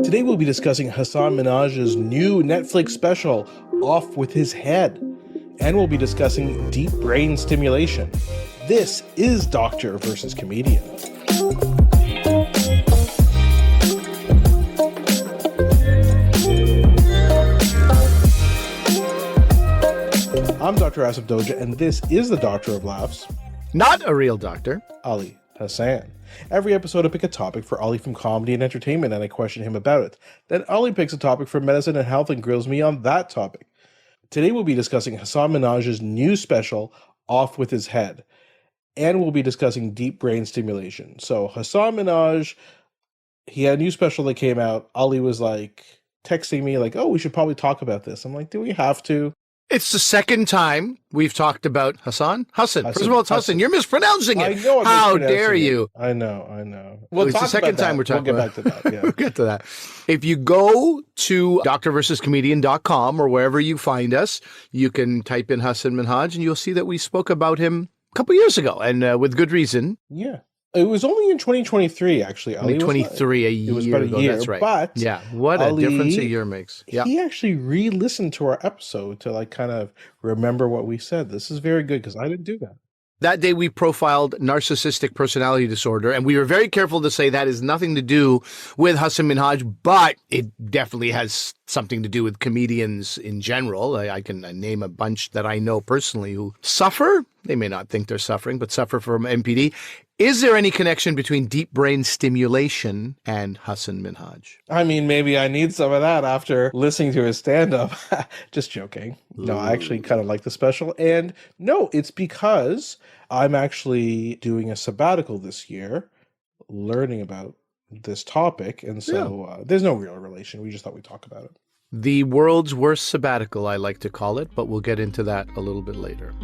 Today we'll be discussing Hasan Minhaj's new Netflix special, Off With His Head. And we'll be discussing deep brain stimulation. This is Doctor versus Comedian. I'm Dr. Asif Doja, and this is the Doctor of Laughs. Not a real doctor. Ali Hasan. Every episode I pick a topic for Ali from comedy and entertainment, and I question him about it. Then Ali picks a topic for medicine and health and grills me on that topic. Today we'll be discussing Hasan Minhaj's new special, Off With His Head. And we'll be discussing deep brain stimulation. So Hasan Minhaj, he had a new special that came out. Ali was like texting me like, oh, we should probably talk about this. I'm like, do we have to? It's the second time we've talked about Hasan. First of all, it's Hasan. You're mispronouncing it. I know. How dare you? I know. Well, it's the second time we're talking about it. We'll get back to that. Yeah. We'll get to that. If you go to drversuscomedian.com or wherever you find us, you can type in Hasan Minhaj and you'll see that we spoke about him a couple years ago, and with good reason. Yeah. It was only in 2023, actually. 2023, a year ago. It was about a year, that's right. But yeah, what a difference a year makes. Yeah. He actually re-listened to our episode to like kind of remember what we said. This is very good because I didn't do that. That day we profiled narcissistic personality disorder, and we were very careful to say that has nothing to do with Hasan Minhaj, but it definitely has something to do with comedians in general. I can name a bunch that I know personally who suffer. They may not think they're suffering, but suffer from MPD. Is there any connection between deep brain stimulation and Hasan Minhaj? I mean, maybe I need some of that after listening to his stand-up. Just joking. No, I actually kind of like the special. And no, it's because I'm actually doing a sabbatical this year, learning about this topic. And so there's no real relation. We just thought we'd talk about it. The world's worst sabbatical, I like to call it, but we'll get into that a little bit later.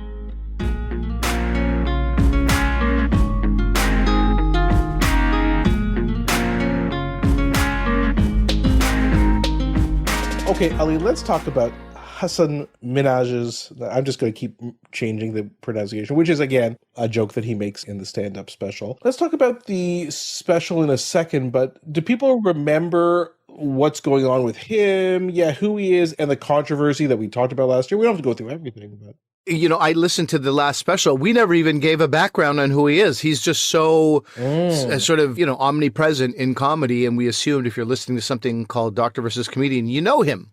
Okay, Ali, let's talk about Hasan Minhaj's, I'm just going to keep changing the pronunciation, which is, again, a joke that he makes in the stand-up special. Let's talk about the special in a second, but do people remember what's going on with him, who he is, and the controversy that we talked about last year? We don't have to go through everything, but... You know, I listened to the last special. We never even gave a background on who he is. He's just so sort of, omnipresent in comedy. And we assumed if you're listening to something called Doctor versus Comedian, you know him.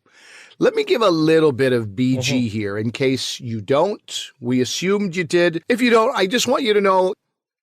Let me give a little bit of BG here in case you don't. We assumed you did. If you don't, I just want you to know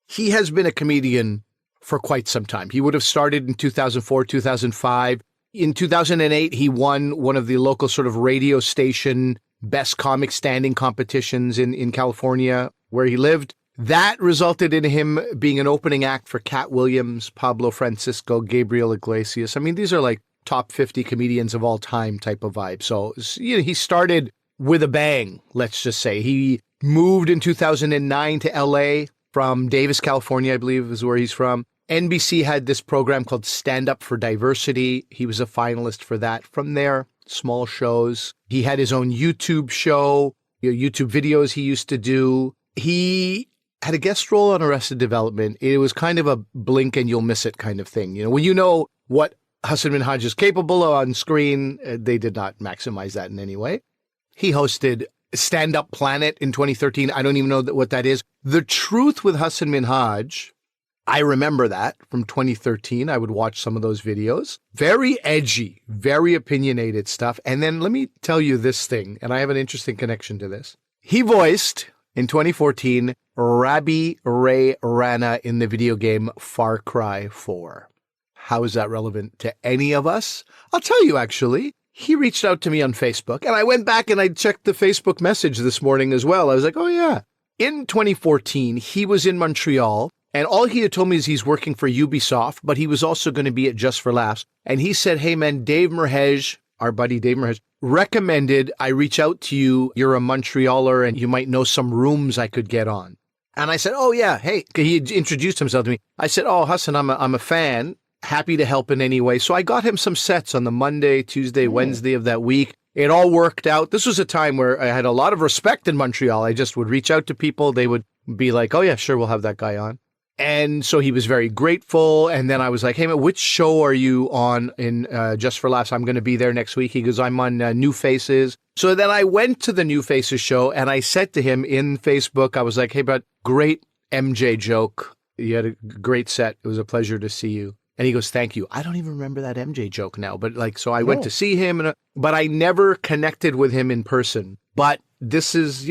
he has been a comedian for quite some time. He would have started in 2004, 2005. In 2008, he won one of the local sort of radio station best comic standing competitions in California where he lived. That resulted in him being an opening act for Cat Williams, Pablo Francisco, Gabriel Iglesias. I mean, these are like top 50 comedians of all time type of vibe. So he started with a bang, let's just say. He moved in 2009 to LA from Davis, California, I believe is where he's from. NBC had this program called Stand Up for Diversity. He was a finalist for that. From there, small shows. He had his own YouTube show, YouTube videos he used to do. He had a guest role on Arrested Development. It was kind of a blink and you'll miss it kind of thing. When you know what Hasan Minhaj is capable of on screen, they did not maximize that in any way. He hosted Stand Up Planet in 2013. I don't even know what that is. The truth with Hasan Minhaj, I remember that from 2013. I would watch some of those videos. Very edgy, very opinionated stuff. And then let me tell you this thing, and I have an interesting connection to this. He voiced, in 2014, Rabbi Ray Rana in the video game Far Cry 4. How is that relevant to any of us? I'll tell you, actually. He reached out to me on Facebook, and I went back and I checked the Facebook message this morning as well. I was like, oh, yeah. In 2014, he was in Montreal. And all he had told me is he's working for Ubisoft, but he was also going to be at Just for Laughs. And he said, hey, man, Dave Merhej, our buddy Dave Merhej, recommended I reach out to you. You're a Montrealer and you might know some rooms I could get on. And I said, oh, yeah. Hey, he introduced himself to me. I said, oh, Hasan, I'm a fan. Happy to help in any way. So I got him some sets on the Monday, Tuesday, Wednesday of that week. It all worked out. This was a time where I had a lot of respect in Montreal. I just would reach out to people. They would be like, oh, yeah, sure, we'll have that guy on. And so he was very grateful. And then I was like, hey, man, which show are you on in Just for Laughs? I'm going to be there next week. He goes, I'm on New Faces. So then I went to the New Faces show and I said to him in Facebook, I was like, hey, but great MJ joke. You had a great set. It was a pleasure to see you. And he goes, thank you. I don't even remember that MJ joke now. But like, so I went to see him, but I never connected with him in person. But this is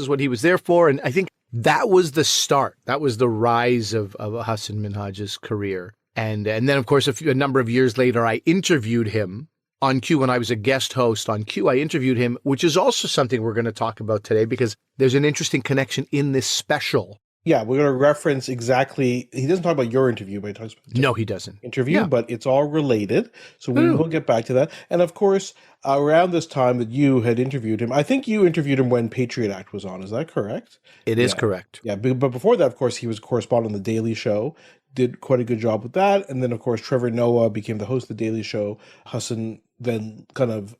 what he was there for. And I think that was the start. That was the rise of Hasan Minhaj's career. And then, of course, a number of years later, I interviewed him on Q when I was a guest host on Q. I interviewed him, which is also something we're going to talk about today because there's an interesting connection in this special. Yeah, we're going to reference exactly. He doesn't talk about your interview, but he talks about no, he doesn't interview, but it's all related. So we will get back to that. And of course, around this time that you had interviewed him, I think you interviewed him when Patriot Act was on. Is that correct? It is correct. Yeah, but before that, of course, he was a correspondent on The Daily Show. Did quite a good job with that. And then, of course, Trevor Noah became the host of The Daily Show. Hasan then kind of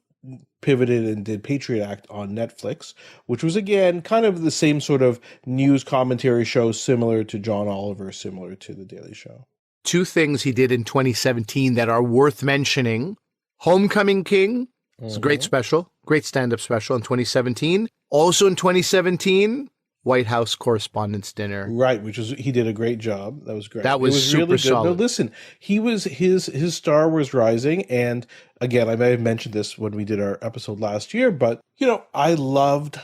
pivoted and did Patriot Act on Netflix, which was, again, kind of the same sort of news commentary show, similar to John Oliver, similar to The Daily Show. Two things he did in 2017 that are worth mentioning. Homecoming King. It's a great special, great stand-up special in 2017. Also in 2017, White House Correspondents' Dinner. Right, he did a great job. That was great. That was super really good. solid. No, listen, his star was rising, and again, I may have mentioned this when we did our episode last year, but I loved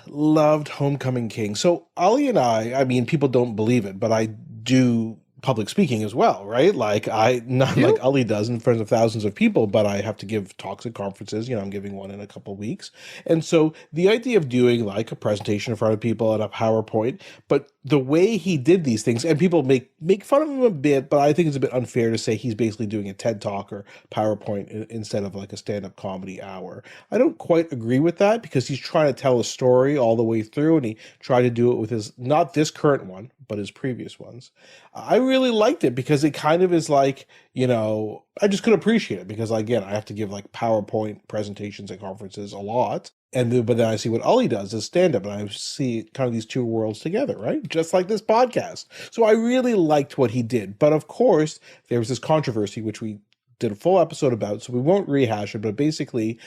Homecoming King. So Ali and I mean, people don't believe it, but I do public speaking as well, right? Like not like Ali does in front of thousands of people, but I have to give talks at conferences. I'm giving one in a couple of weeks. And so the idea of doing like a presentation in front of people and a PowerPoint, but the way he did these things, and people make fun of him a bit, but I think it's a bit unfair to say he's basically doing a TED Talk or PowerPoint instead of like a stand-up comedy hour. I don't quite agree with that because he's trying to tell a story all the way through, and he tried to do it with his, not this current one, but his previous ones. I really liked it because it kind of is like, I just could appreciate it because, again, I have to give like PowerPoint presentations at conferences a lot. But then I see what Ali does as stand-up, and I see kind of these two worlds together, right? Just like this podcast. So I really liked what he did. But of course, there was this controversy, which we did a full episode about, so we won't rehash it. But basically,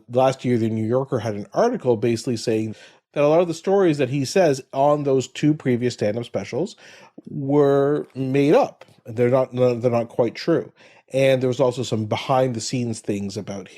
last year, the New Yorker had an article basically saying that a lot of the stories that he says on those two previous stand-up specials were made up. They're not quite true. And there was also some behind-the-scenes things about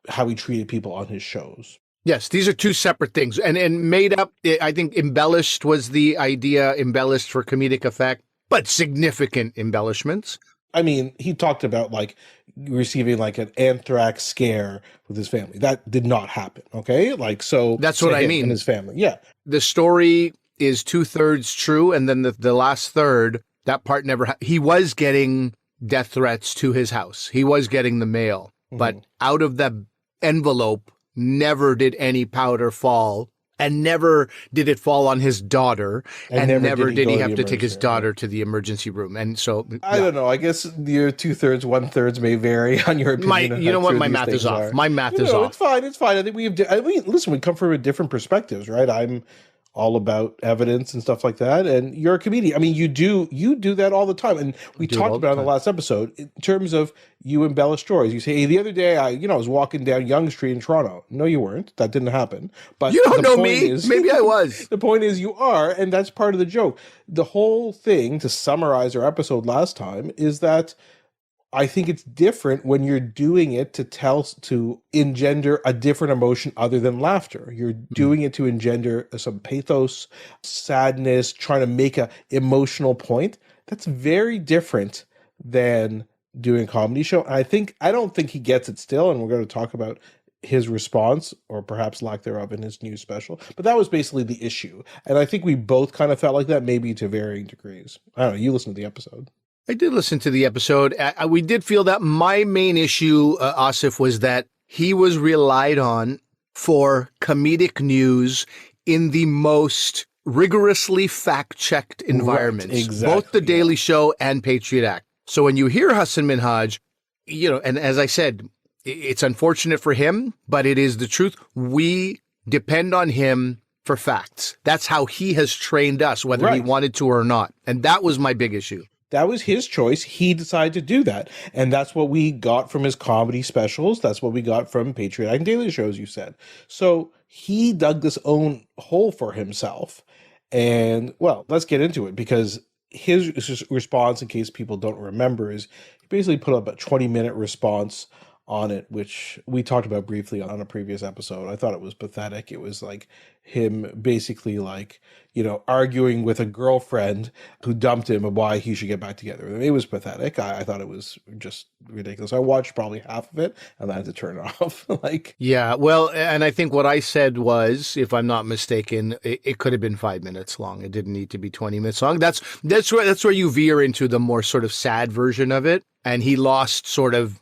how he treated people on his shows. Yes, these are two separate things. And made up, I think embellished was the idea, embellished for comedic effect, but significant embellishments. I mean, he talked about like receiving like an anthrax scare with his family. That did not happen, okay? Like, so that's what I mean. And his family, yeah. The story is 2/3 true, and then the last third, that part never he was getting death threats to his house. He was getting the mail. But out of the envelope, never did any powder fall, and never did it fall on his daughter, and never did he have to take his daughter to the emergency room. And so I don't know. I guess your 2/3, 1/3 may vary on your opinion. You know what? My math is off. My math is off. It's fine. It's fine. I think listen, we come from different perspectives, right? I'm all about evidence and stuff like that. And you're a comedian. I mean, you do that all the time. And we talked about it in the last episode in terms of you embellish stories. You say, hey, the other day I was walking down Yonge Street in Toronto. No, you weren't. That didn't happen. But you don't know me. Maybe I was. The point is you are, and that's part of the joke. The whole thing, to summarize our episode last time, is that I think it's different when you're doing it to engender a different emotion other than laughter. You're doing it to engender some pathos, sadness, trying to make a emotional point. That's very different than doing a comedy show. And I don't think he gets it still, and we're going to talk about his response, or perhaps lack thereof, in his new special. But that was basically the issue. And I think we both kind of felt like that, maybe to varying degrees. I don't know. You listened to the episode. I did listen to the episode. We did feel that my main issue, Asif, was that he was relied on for comedic news in the most rigorously fact-checked environments. Right, exactly. Both The Daily Show and Patriot Act. So when you hear Hasan Minhaj, and as I said, it's unfortunate for him, but it is the truth. We depend on him for facts. That's how he has trained us, whether he wanted to or not. And that was my big issue. That was his choice. He decided to do that. And that's what we got from his comedy specials. That's what we got from Patriot Act and Daily Shows, you said. So he dug this own hole for himself. And, well, let's get into it, because his response, in case people don't remember, is he basically put up a 20-minute response on it, which we talked about briefly on a previous episode. I thought it was pathetic. It was like him basically arguing with a girlfriend who dumped him and why he should get back together. It was pathetic. I thought it was just ridiculous. I watched probably half of it and I had to turn it off. Yeah, well, and I think what I said was, if I'm not mistaken, it could have been 5 minutes long. It didn't need to be 20 minutes long. That's where you veer into the more sort of sad version of it. And he lost sort of,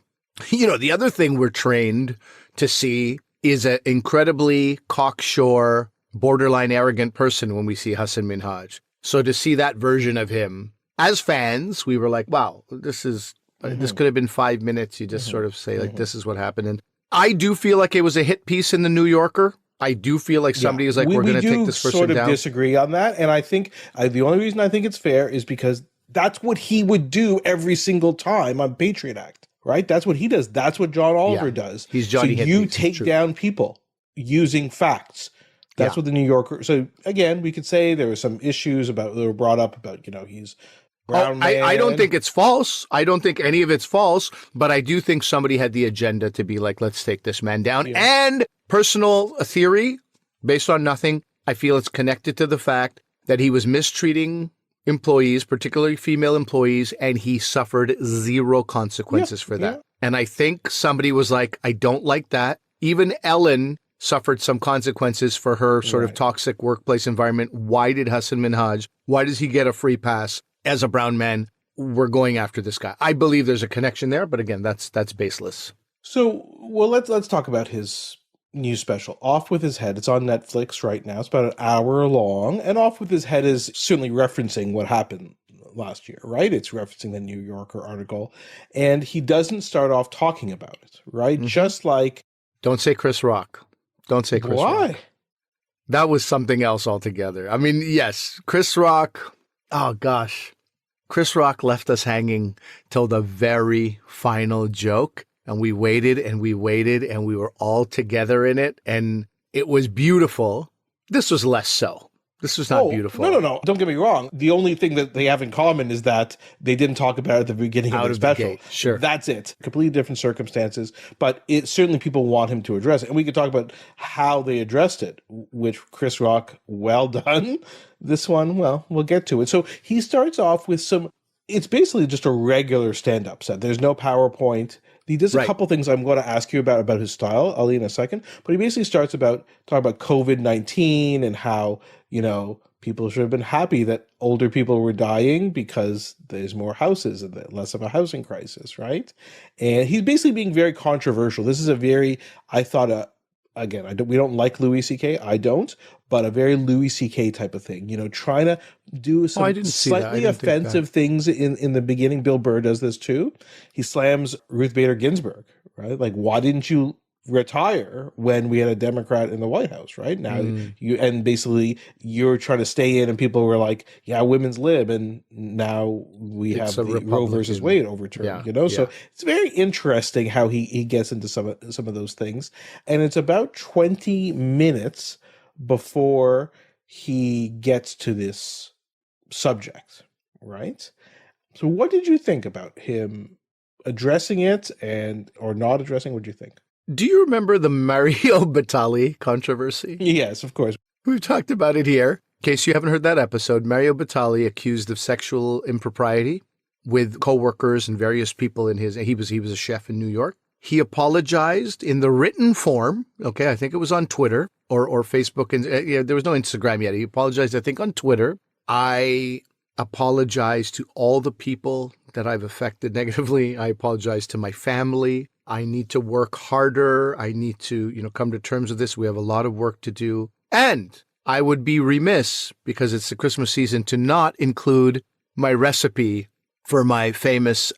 the other thing we're trained to see is an incredibly cocksure, borderline arrogant person when we see Hasan Minhaj. So to see that version of him, as fans, we were like, wow, this could have been 5 minutes. You just sort of say, this is what happened. And I do feel like it was a hit piece in the New Yorker. I do feel like somebody is like, we're going to take this person down. We sort of disagree on that. And I think the only reason I think it's fair is because that's what he would do every single time on Patriot Act. Right? That's what he does. That's what John Oliver does. He's Johnny So you take down people using facts. That's what the New Yorker. So again, we could say there were some issues that were brought up about, he's brown man. I don't think it's false. I don't think any of it's false, but I do think somebody had the agenda to be like, let's take this man down. Yeah. And personal theory, based on nothing, I feel it's connected to the fact that he was mistreating employees, particularly female employees, and he suffered zero consequences for that. And I think somebody was like, I don't like that. Even Ellen suffered some consequences for her sort of toxic workplace environment. Why did Hasan Minhaj, why does he get a free pass as a brown man? We're going after this guy. I believe there's a connection there, but again, that's baseless. So, well, let's talk about his new special, Off With His Head. It's on Netflix right now. It's about an hour long, and Off With His Head is certainly referencing what happened last year, right? It's referencing the New Yorker article, and he doesn't start off talking about it, right? Just like... Don't say Chris Rock. Don't say Chris Rock. Why? That was something else altogether. I mean, yes, Chris Rock, oh gosh. Chris Rock left us hanging till the very final joke. And we waited and we waited and we were all together in it. And it was beautiful. This was less so. This was not beautiful. No. Don't get me wrong. The only thing that they have in common is that they didn't talk about it at the beginning of the special. Gate. Sure. That's it. Completely different circumstances. But it certainly people want him to address it. And we could talk about how they addressed it, which Chris Rock, well done. This one, well, we'll get to it. So he starts off with it's basically just a regular stand-up set. There's no PowerPoint. He does a couple things I'm going to ask you about his style, Ali, in a second. But he basically starts talking about COVID-19 and how, people should have been happy that older people were dying because there's more houses and less of a housing crisis, right? And he's basically being very controversial. This is a very, I thought, again, we don't like Louis C.K. I don't, but a very Louis C.K. type of thing. Trying to do some slightly offensive things in the beginning. Bill Burr does this too. He slams Ruth Bader Ginsburg, right? Like, why didn't you retire when we had a Democrat in the White House, right? Now basically you're trying to stay in, and people were like, yeah, women's lib, and now we have the Roe versus Wade overturned, So it's very interesting how he gets into some of those things. And it's about 20 minutes before he gets to this subject, right? So what did you think about him addressing it or not addressing? What did you think? Do you remember the Mario Batali controversy? Yes, of course. We've talked about it here. In case you haven't heard that episode, Mario Batali accused of sexual impropriety with coworkers and various people he was a chef in New York. He apologized in the written form. Okay, I think it was on Twitter or Facebook, and there was no Instagram yet. He apologized, I think, on Twitter. I apologize to all the people that I've affected negatively. I apologize to my family. I need to work harder. I need to, come to terms with this. We have a lot of work to do. And I would be remiss, because it's the Christmas season, to not include my recipe for my famous,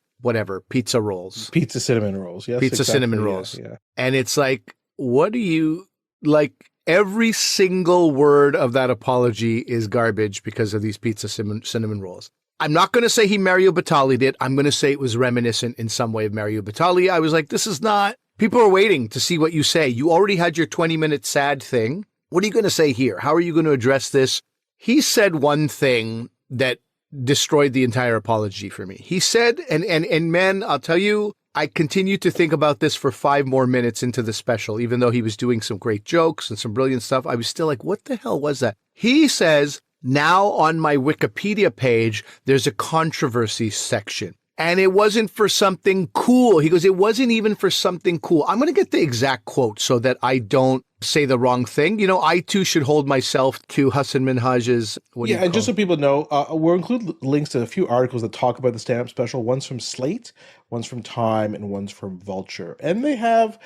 pizza rolls. Pizza cinnamon rolls. Yes. Pizza cinnamon rolls. Yeah. And it's like, what do you, like, Every single word of that apology is garbage because of these pizza cinnamon rolls. I'm not going to say he Mario Batali'd it. I'm going to say it was reminiscent in some way of Mario Batali. I was like, this is not... People are waiting to see what you say. You already had your 20-minute sad thing. What are you going to say here? How are you going to address this? He said one thing that destroyed the entire apology for me. He said, and man, I'll tell you, I continued to think about this for 5 more minutes into the special, even though he was doing some great jokes and some brilliant stuff. I was still like, what the hell was that? He says, now on my Wikipedia page, there's a controversy section. And it wasn't for something cool. He goes, it wasn't even for something cool. I'm going to get the exact quote so that I don't say the wrong thing. You know, I too should hold myself to Hasan Minhaj's. And just so people know, we'll include links to a few articles that talk about the stand-up special. One's from Slate, one's from Time, and one's from Vulture. And they have,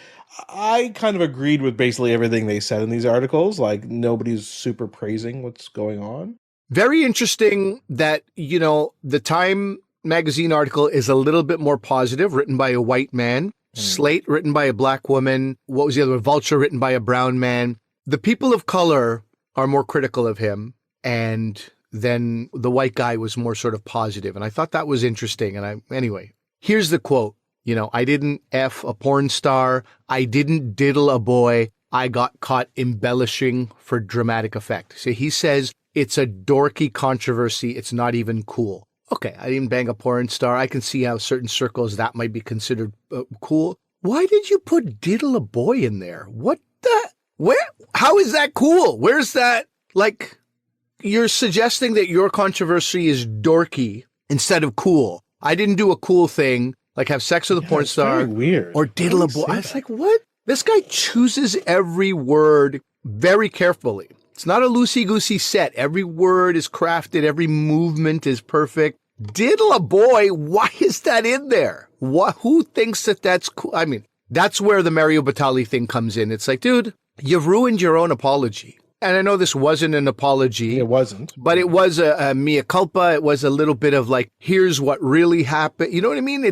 I kind of agreed with basically everything they said in these articles. Like, nobody's super praising what's going on. Very interesting that, you know, the Time magazine article is a little bit more positive, written by a white man. Slate, written by a black woman. What was the other one? Vulture, written by a brown man. The people of color are more critical of him, and then the white guy was more sort of positive. And I thought that was interesting. And anyway, here's the quote. You know, I didn't F a porn star. I didn't diddle a boy. I got caught embellishing for dramatic effect. So he says it's a dorky controversy. It's not even cool. Okay, I didn't bang a porn star. I can see how certain circles that might be considered cool. Why did you put diddle a boy in there? What the? Where? How is that cool? Where's that? Like, you're suggesting that your controversy is dorky instead of cool. I didn't do a cool thing, like have sex with a porn star. Very weird. Or diddle a boy. I was like, what? This guy chooses every word very carefully. It's not a loosey-goosey set. Every word is crafted. Every movement is perfect. Diddle a boy, why is that in there? Who thinks that that's cool? I mean, that's where the Mario Batali thing comes in. It's like, dude, you've ruined your own apology. And I know this wasn't an apology. It wasn't. But it was a mea culpa. It was a little bit of like, here's what really happened. You know what I mean?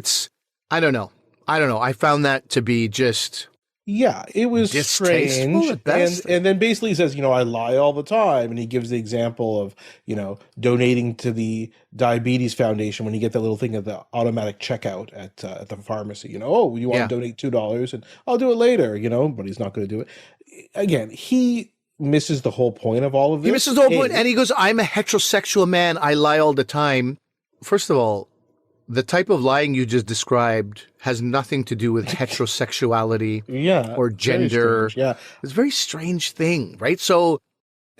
I don't know. I found that to be just... Yeah, it was strange. And then basically he says, you know, I lie all the time. And he gives the example of, you know, donating to the Diabetes Foundation when you get that little thing at the automatic checkout at the pharmacy. You know, oh, you want to donate $2 and I'll do it later, you know, but he's not going to do it. Again, he misses the whole point of all of this. He misses the whole point. And he goes, I'm a heterosexual man. I lie all the time. First of all, the type of lying you just described has nothing to do with heterosexuality or gender. Yeah. It's a very strange thing, right? So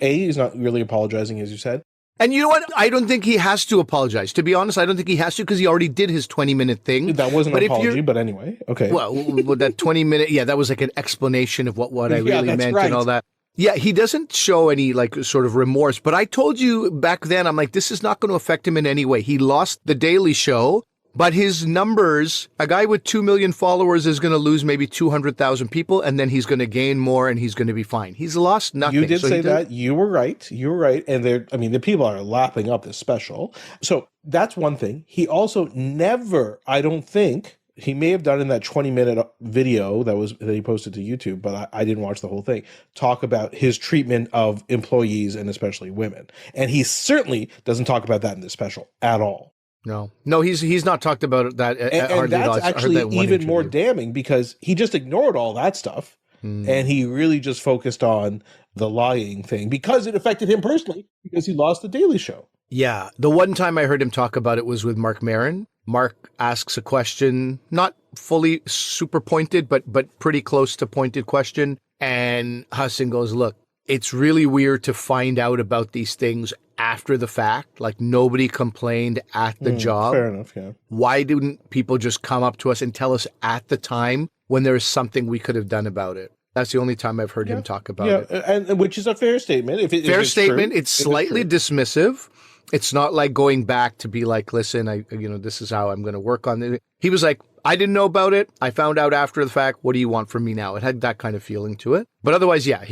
he's not really apologizing, as you said. And you know what? I don't think he has to apologize. To be honest, I don't think he has to because he already did his 20-minute thing. That wasn't an apology, but anyway. Okay. Well, that 20-minute, that was like an explanation of what I really meant and all that. Yeah, he doesn't show any like sort of remorse, but I told you back then, I'm like, this is not going to affect him in any way. He lost The Daily Show, but his numbers, a guy with 2 million followers is going to lose maybe 200,000 people, and then he's going to gain more and he's going to be fine. He's lost nothing. You did say that. You were right. And the people are lapping up this special. So that's one thing. He also never, I don't think, he may have done in that 20-minute video that he posted to YouTube, but I didn't watch the whole thing, talk about his treatment of employees and especially women. And he certainly doesn't talk about that in this special at all. No, he's not talked about that. And that's actually even more damning because he just ignored all that stuff and he really just focused on the lying thing because it affected him personally because he lost The Daily Show. Yeah. The one time I heard him talk about it was with Mark Maron. Mark asks a question, not fully super pointed, but pretty close to pointed question. And Hasan goes, look, it's really weird to find out about these things after the fact. Like nobody complained at the job. Fair enough, yeah. Why didn't people just come up to us and tell us at the time when there is something we could have done about it? That's the only time I've heard him talk about it. And which is a fair statement. Fair statement. It's slightly dismissive. It's not like going back to be like, listen, this is how I'm going to work on it. He was like, I didn't know about it. I found out after the fact. What do you want from me now? It had that kind of feeling to it. But otherwise, I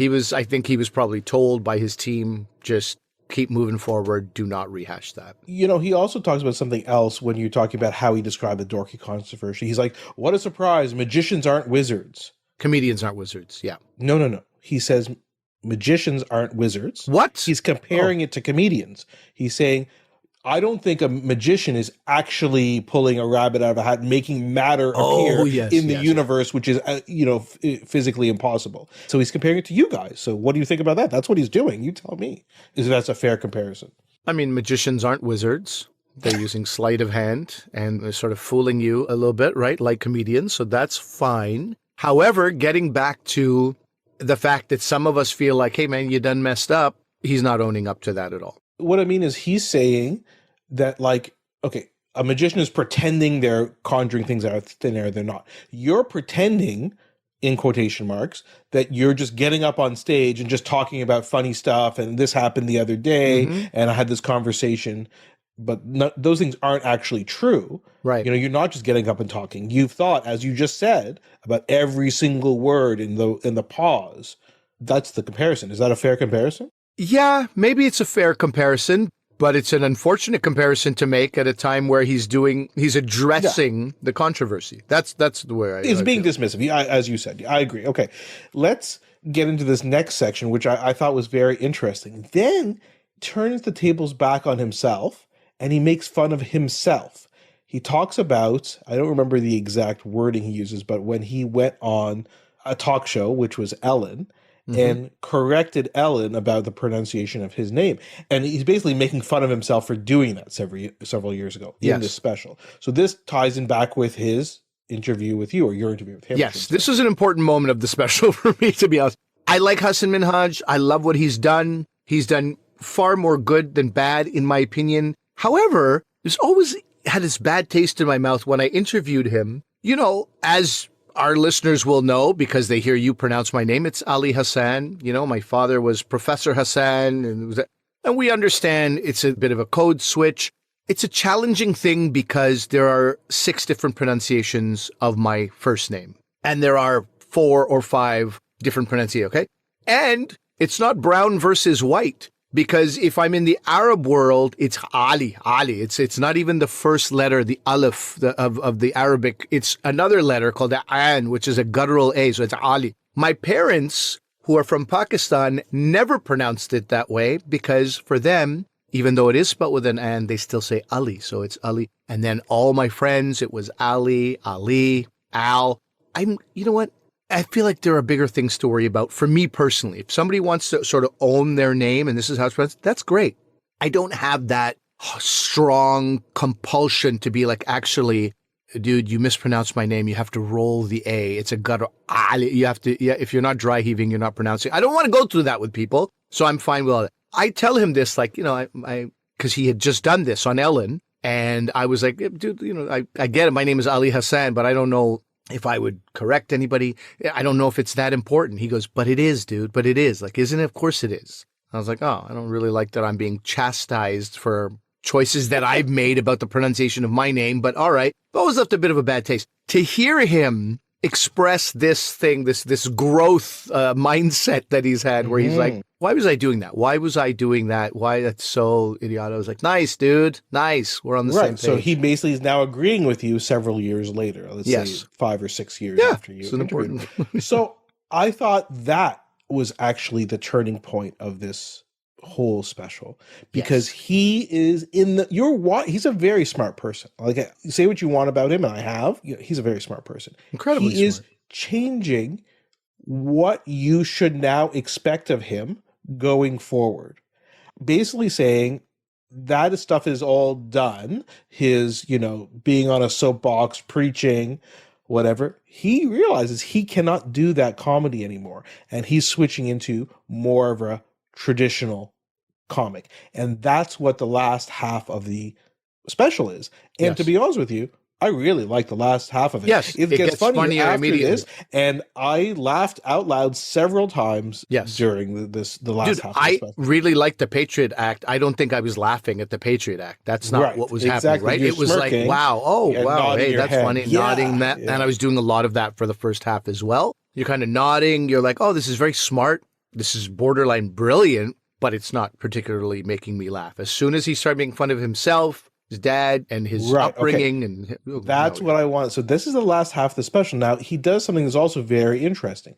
think he was probably told by his team, just keep moving forward. Do not rehash that. You know, he also talks about something else when you're talking about how he described the dorky controversy. He's like, what a surprise. Magicians aren't wizards. Comedians aren't wizards. Yeah. No. He says magicians aren't wizards. What? He's comparing it to comedians. He's saying, I don't think a magician is actually pulling a rabbit out of a hat and making matter appear in the universe, which is, physically impossible. So he's comparing it to you guys. So what do you think about that? That's what he's doing. You tell me. Is that's a fair comparison? I mean, magicians aren't wizards. They're using sleight of hand and they're sort of fooling you a little bit, right? Like comedians. So that's fine. However, getting back to the fact that some of us feel like, hey, man, you done messed up. He's not owning up to that at all. What I mean is he's saying that, like, okay, a magician is pretending they're conjuring things out of thin air. They're not. You're pretending, in quotation marks, that you're just getting up on stage and just talking about funny stuff. And this happened the other day. And I had this conversation. But those things aren't actually true. Right. You're not just getting up and talking. You've thought, as you just said, about every single word in the pause. That's the comparison. Is that a fair comparison? Yeah, maybe it's a fair comparison, but it's an unfortunate comparison to make at a time where he's addressing the controversy. That's the way It's being dismissive, as you said. I agree. Okay, let's get into this next section, which I thought was very interesting. Then turns the tables back on himself, and he makes fun of himself. He talks about, I don't remember the exact wording he uses, but when he went on a talk show, which was Ellen, and corrected Ellen about the pronunciation of his name. And he's basically making fun of himself for doing that several years ago in this special. So this ties in back with his interview with you, or your interview with him. Yes, this was an important moment of the special for me, to be honest. I like Hasan Minhaj. I love what he's done. He's done far more good than bad, in my opinion. However, there's always had this bad taste in my mouth when I interviewed him. As our listeners will know, because they hear you pronounce my name, it's Ali Hassan. My father was Professor Hassan, and we understand it's a bit of a code switch. It's a challenging thing because there are 6 different pronunciations of my first name, and there are 4 or 5 different pronunciations, okay? And it's not brown versus white. Because if I'm in the Arab world, it's Ali. It's not even the first letter, the Aleph of the Arabic. It's another letter called the An, which is a guttural A, so it's Ali. My parents, who are from Pakistan, never pronounced it that way because for them, even though it is spelled with an An, they still say Ali, so it's Ali. And then all my friends, it was Ali, Al. You know what? I feel like there are bigger things to worry about for me personally. If somebody wants to sort of own their name and this is how it's pronounced, that's great. I don't have that strong compulsion to be like, actually, dude, you mispronounced my name. You have to roll the A. It's a gutter. You have to, if you're not dry heaving, you're not pronouncing. I don't want to go through that with people. So I'm fine with all that. I tell him this, like, because he had just done this on Ellen. And I was like, dude, I get it. My name is Ali Hassan, but I don't know if I would correct anybody. I don't know if it's that important. He goes, but it is, dude. But it is. Like, isn't it? Of course it is. I was like, oh, I don't really like that I'm being chastised for choices that I've made about the pronunciation of my name. But all right. I've always left a bit of a bad taste. To hear him express this thing, this growth mindset that he's had where he's like, why was I doing that? Why was I doing that? Why? That's so idiotic. I was like, nice, dude. Nice. We're on the same page. So he basically is now agreeing with you several years later. Let's say 5 or 6 years after you. It's an important. So I thought that was actually the turning point of this whole special because he is he's a very smart person. Like, say what you want about him, and I have. He's a very smart person. Incredibly smart. He is changing what you should now expect of him going forward. Basically saying that stuff is all done. His, being on a soapbox, preaching, whatever. He realizes he cannot do that comedy anymore. And he's switching into more of a traditional comic. And that's what the last half of the special is. And to be honest with you, I really like the last half of it. Yes, it gets funnier after immediately. this, and I laughed out loud several times during the last half of the special. I really liked the Patriot Act. I don't think I was laughing at the Patriot Act. That's not what was happening, right? You're it was smirking, like, wow, hey, that's head. funny, nodding that. And I was doing a lot of that for the first half as well. You're kind of nodding. You're like, oh, this is very smart. This is borderline brilliant, but it's not particularly making me laugh. As soon as he started making fun of himself, his dad, and his upbringing. And that's what I want. So this is the last half of the special. Now, he does something that's also very interesting.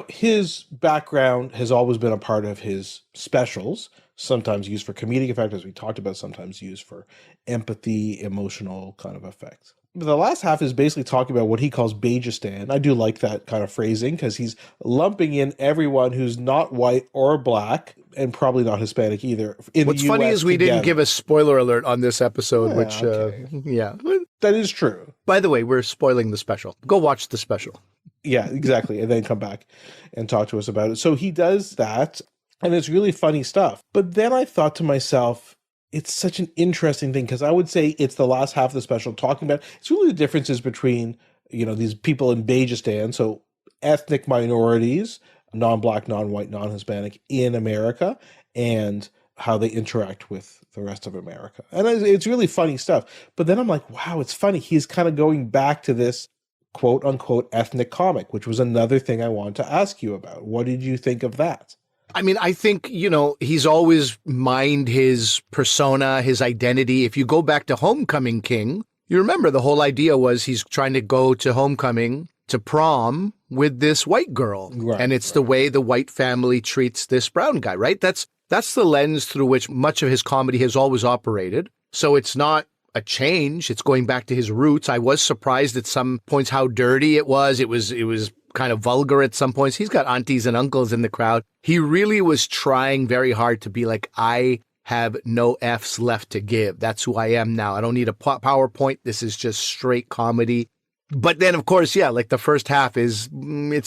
his background has always been a part of his specials, sometimes used for comedic effect, as we talked about, sometimes used for empathy, emotional kind of effect. But the last half is basically talking about what he calls Beigistan. I do like that kind of phrasing because he's lumping in everyone who's not white or black and probably not Hispanic either. What's funny is we didn't give a spoiler alert on this episode, That is true. By the way, we're spoiling the special. Go watch the special. Yeah, exactly. And then come back and talk to us about it. So he does that, and it's really funny stuff. But then I thought to myself, it's such an interesting thing because I would say it's the last half of the special talking about, it's really the differences between, these people in Beigistan, so ethnic minorities, non-black, non-white, non-Hispanic in America, and how they interact with the rest of America. And it's really funny stuff. But then I'm like, wow, it's funny. He's kind of going back to this quote unquote ethnic comic, which was another thing I wanted to ask you about. What did you think of that? I mean, I think, he's always mined his persona, his identity. If you go back to Homecoming King, you remember the whole idea was he's trying to go to homecoming, to prom with this white girl. Right, and it's the way the white family treats this brown guy, right? That's the lens through which much of his comedy has always operated. So it's not a change. It's going back to his roots. I was surprised at some points how dirty it was. It was kind of vulgar at some points. He's got aunties and uncles in the crowd. He really was trying very hard to be like, I have no F's left to give. That's who I am now. I don't need a PowerPoint. This is just straight comedy. But then, of course, like the first half it's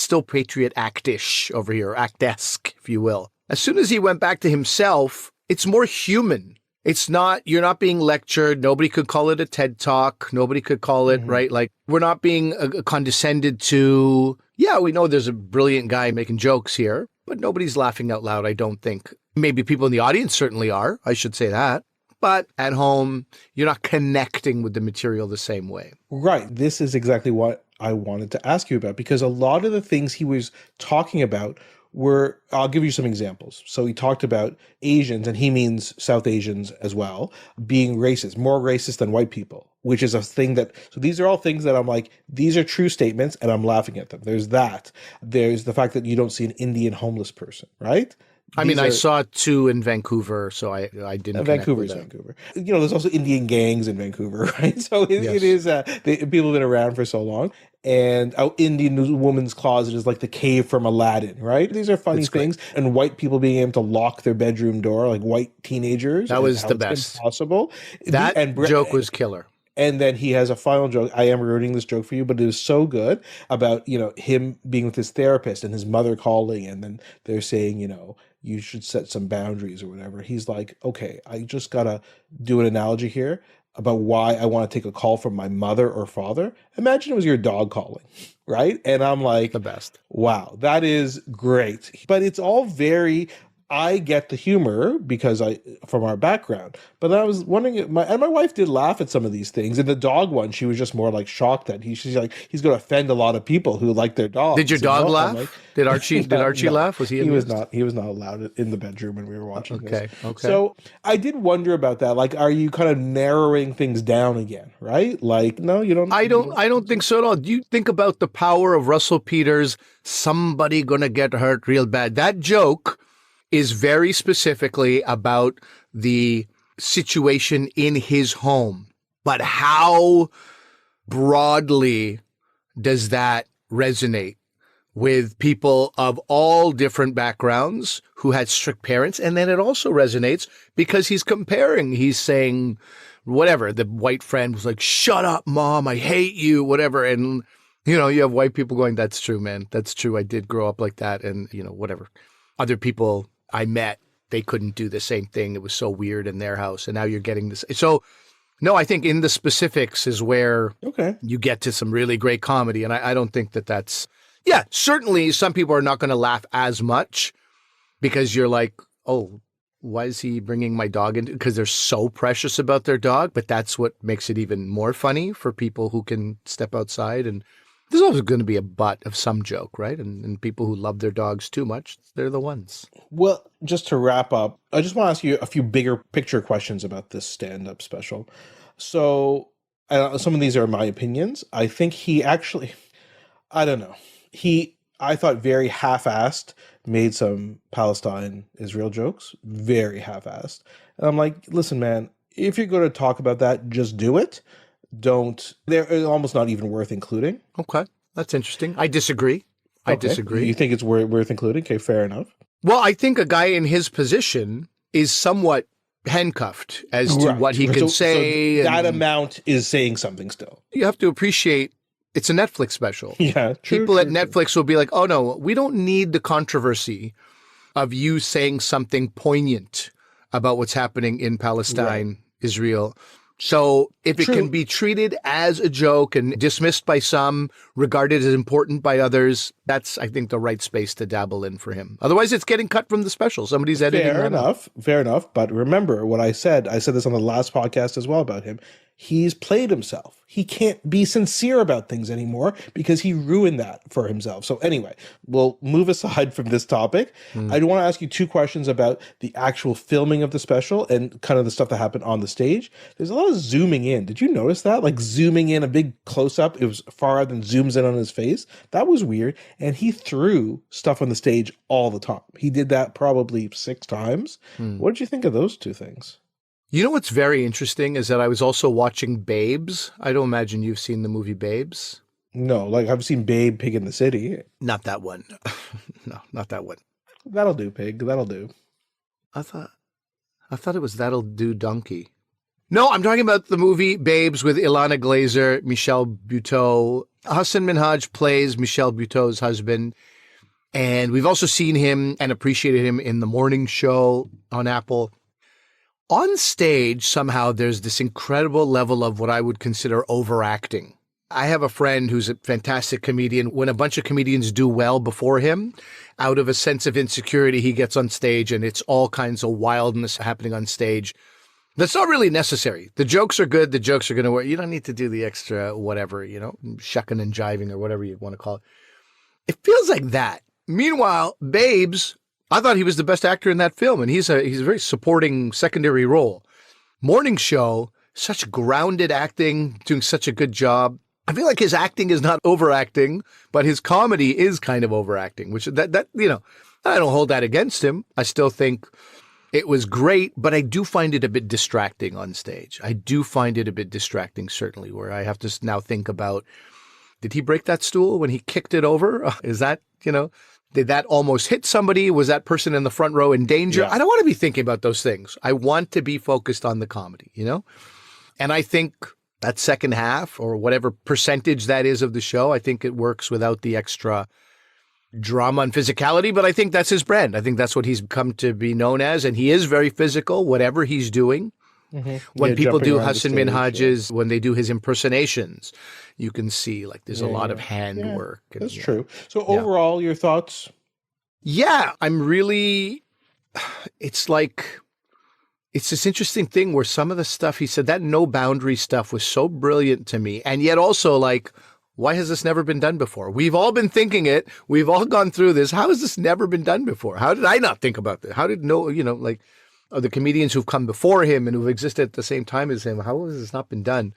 still Patriot Act-ish over here, Act-esque, if you will. As soon as he went back to himself, it's more human. It's not, you're not being lectured. Nobody could call it a TED Talk. Nobody could call it, right? Like, we're not being condescended to. Yeah, we know there's a brilliant guy making jokes here, but nobody's laughing out loud, I don't think. Maybe people in the audience certainly are. I should say that. But at home, you're not connecting with the material the same way. Right. This is exactly what I wanted to ask you about, because a lot of the things he was talking about were, I'll give you some examples. So he talked about Asians, and he means South Asians as well, being racist, more racist than white people, which is a thing that, so these are all things that I'm like, these are true statements and I'm laughing at them. There's that. There's the fact that you don't see an Indian homeless person, right? I saw two in Vancouver, so I didn't. Vancouver's Vancouver. There's also Indian gangs in Vancouver, right? So it is. People have been around for so long, and Indian woman's closet is like the cave from Aladdin, right? These are funny things, and white people being able to lock their bedroom door, like white teenagers. That was the best. Impossible. That joke was killer. And then he has a final joke. I am ruining this joke for you, but it is so good about, him being with his therapist and his mother calling, and then they're saying, you should set some boundaries or whatever. He's like, okay, I just got to do an analogy here about why I want to take a call from my mother or father. Imagine it was your dog calling, right? And I'm like, the best. Wow, that is great. But it's all very, I get the humor because from our background, but I was wondering, my wife did laugh at some of these things. In the dog one, she was just more like shocked that she's like, he's going to offend a lot of people who like their dogs. Did your dog laugh? Like, did Archie laugh? Was he? He was not. He was not allowed in the bedroom when we were watching this. Okay. So I did wonder about that. Like, are you kind of narrowing things down again? Right? Like, no, you don't. I don't think so at all. Do you think about the power of Russell Peters? Somebody gonna get hurt real bad. That joke is very specifically about the situation in his home. But how broadly does that resonate with people of all different backgrounds who had strict parents? And then it also resonates because he's comparing. He's saying, whatever, the white friend was like, shut up, mom, I hate you, whatever. And, you have white people going, that's true, man. That's true. I did grow up like that. And, whatever. Other people I met, they couldn't do the same thing. It was so weird in their house. And now you're getting this. So, no, I think in the specifics is where you get to some really great comedy. And I don't think that's, certainly some people are not going to laugh as much because you're like, oh, why is he bringing my dog in? Because they're so precious about their dog. But that's what makes it even more funny for people who can step outside. And there's always going to be a butt of some joke, right? And people who love their dogs too much, they're the ones. Well, just to wrap up, I just want to ask you a few bigger picture questions about this stand-up special. So some of these are my opinions. I think he actually, I don't know. I thought very half-assed, made some Palestine-Israel jokes, very half-assed. And I'm like, listen, man, if you're going to talk about that, just do it. Don't. They're almost not even worth including. Okay, that's interesting. I disagree. I disagree. You think it's worth including? Okay, fair enough. Well, I think a guy in his position is somewhat handcuffed as to what he can say. So that amount is saying something still. You have to appreciate it's a Netflix special. Yeah, true. People at Netflix will be like, oh, no, we don't need the controversy of you saying something poignant about what's happening in Palestine, Israel. So if it can be treated as a joke and dismissed by some, regarded as important by others, that's, I think, the right space to dabble in for him. Otherwise, it's getting cut from the special. Somebody's editing it. Fair enough. But remember what I said. I said this on the last podcast as well about him. He's played himself. He can't be sincere about things anymore because he ruined that for himself. So anyway, we'll move aside from this topic. I do want to ask you two questions about the actual filming of the special and kind of the stuff that happened on the stage. There's a lot of zooming in. Did you notice that? Like zooming in, a big close-up. It was far out than zooms in on his face. That was weird. And he threw stuff on the stage all the time. He did that probably 6 times. What did you think of those two things? You know what's very interesting is that I was also watching Babes. I don't imagine you've seen the movie Babes. No, like I've seen Babe, Pig in the City. Not that one. No, not that one. That'll do, Pig. That'll do. I thought it was That'll Do Donkey. No, I'm talking about the movie Babes with Ilana Glazer, Michel Buteau. Hasan Minhaj plays Michel Buteau's husband. And we've also seen him and appreciated him in The Morning Show on Apple. On stage, somehow, there's this incredible level of what I would consider overacting. I have a friend who's a fantastic comedian. When a bunch of comedians do well before him, out of a sense of insecurity, he gets on stage and it's all kinds of wildness happening on stage. That's not really necessary. The jokes are good. The jokes are going to work. You don't need to do the extra whatever, shucking and jiving or whatever you want to call it. It feels like that. Meanwhile, Babes, I thought he was the best actor in that film, and he's a very supporting secondary role. Morning Show, such grounded acting, doing such a good job. I feel like his acting is not overacting, but his comedy is kind of overacting, which that I don't hold that against him. I still think it was great, but I do find it a bit distracting on stage. I do find it a bit distracting, certainly, where I have to now think about, did he break that stool when he kicked it over? Is that, did that almost hit somebody? Was that person in the front row in danger? Yeah. I don't want to be thinking about those things. I want to be focused on the comedy, And I think that second half, or whatever percentage that is of the show, I think it works without the extra drama and physicality, but I think that's his brand. I think that's what he's come to be known as, and he is very physical, whatever he's doing. When people do Hasan Minhaj's, when they do his impersonations, you can see like there's a lot of handwork. That's true. So overall, your thoughts? Yeah, it's this interesting thing where some of the stuff he said, that no boundary stuff was so brilliant to me. And yet also like, why has this never been done before? We've all been thinking it. We've all gone through this. How has this never been done before? How did I not think about this? How did the comedians who've come before him and who've existed at the same time as him, how has this not been done?